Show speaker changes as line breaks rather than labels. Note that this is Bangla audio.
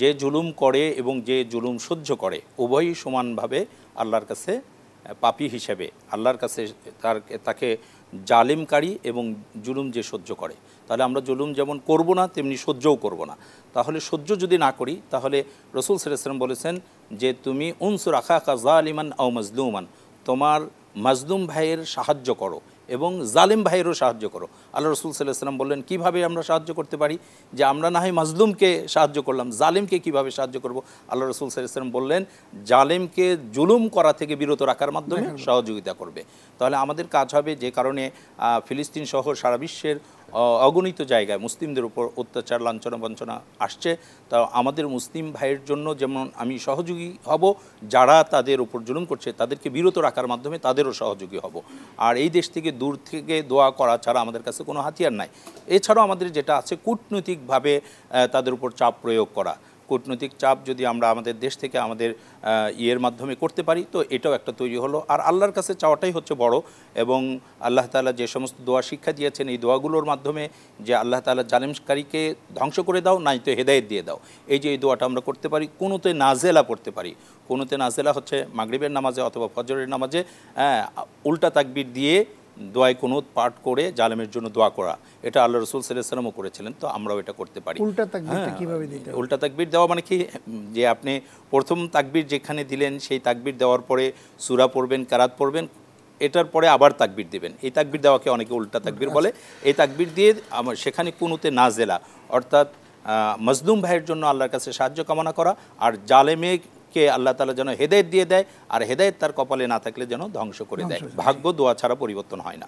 যে জুলুম করে এবং যে জুলুম সহ্য করে উভয়ই সমানভাবে আল্লাহর কাছে পাপী হিসেবে আল্লাহর কাছে তাকে জালিমকারী এবং জুলুম যে সহ্য করে। তাহলে আমরা জুলুম যেমন করব না তেমনি সহ্যও করব না। তাহলে সহ্য যদি না করি তাহলে রাসূল সাল্লাল্লাহু আলাইহি ওয়াসাল্লাম বলেছেন যে তুমি উনসুর আখাকা যালিমান আও মাজলুমান, তোমার মাজলুম ভাইয়ের সাহায্য করো এবং জালিম ভাইয়েরও সাহায্য করো। আল্লাহ রাসূল সাল্লাল্লাহু আলাইহি ওয়াসাল্লাম বললেন কীভাবে আমরা সাহায্য করতে পারি, যে আমরা না হয় মাজলুমকে সাহায্য করলাম, জালিমকে কিভাবে সাহায্য করব? আল্লাহ রাসূল সাল্লাল্লাহু আলাইহি ওয়াসাল্লাম বললেন জালিমকে জুলুম করা থেকে বিরত রাখার মাধ্যমে সহযোগিতা করবে। তাহলে আমাদের কাজ হবে, যে কারণে ফিলিস্তিন সহ সারা বিশ্বের অগণিত জায়গায় মুসলিমদের উপর অত্যাচার লাঞ্ছনা বঞ্চনা আসছে, তা আমাদের মুসলিম ভাইয়ের জন্য যেমন আমি সহযোগী হব, যারা তাদের উপর জুলুম করছে তাদেরকে বিরত রাখার মাধ্যমে তাদেরও সহযোগী হব। আর এই দেশ থেকে দূর থেকে দোয়া করা ছাড়া আমাদের কাছে কোনো হাতিয়ার নাই। এছাড়াও আমাদের যেটা আছে কূটনৈতিকভাবে তাদের উপর চাপ প্রয়োগ করা। কূটনৈতিক চাপ যদি আমরা আমাদের দেশ থেকে আমাদের ইয়ের মাধ্যমে করতে পারি তো এটাও একটা তৈরি হলো। আর আল্লাহর কাছে চাওয়াটাই হচ্ছে বড়, এবং আল্লাহ তাআলা যে সমস্ত দোয়া শিক্ষা দিয়েছেন এই দোয়াগুলোর মাধ্যমে যে আল্লাহ তাআলা জালিমকারীকে ধ্বংস করে দাও, নাই তো হেদায়েত দিয়ে দাও, এই যে এই দোয়াটা আমরা করতে পারি। কুনুতে নাজেলা পড়তে পারি। কুনুতে নাজেলা হচ্ছে মাগরিবের নামাজে অথবা ফজরের নামাজে উল্টা তাকবীর দিয়ে দোয়ায় কুনুত পাঠ করে জালেমের জন্য দোয়া করা, এটা আল্লাহ রাসূল সাল্লাল্লাহু আলাইহি ওয়াসাল্লামও করেছিলেন, তো আমরাও এটা করতে পারি।
উল্টা তাকবীরটা কিভাবে দিতে হবে?
উল্টা তাকবীর দেওয়া মানে কি, যে আপনি প্রথম তাকবীর যেখানে দিলেন সেই তাকবীর দেওয়ার পরে সূরা পড়বেন, কিরাত পড়বেন, এটার পরে আবার তাকবীর দিবেন। এই তাকবীর দেওয়াকে অনেকে উল্টা তাকবীর বলে। এই তাকবীর দিয়ে আমার সেখানে কুনুতে নাজেলা অর্থাৎ মজলুম ভাইয়ের জন্য আল্লাহর কাছে সাহায্য কামনা করা, আর জালেমকে আল্লাহ তাআলা যেন হেদায়েত দিয়ে দেয়, আর হেদায়েত তার কপালে না থাকলে যেন ধ্বংস করে দেয়। ভাগ্য দোয়া ছাড়া পরিবর্তন হয় না।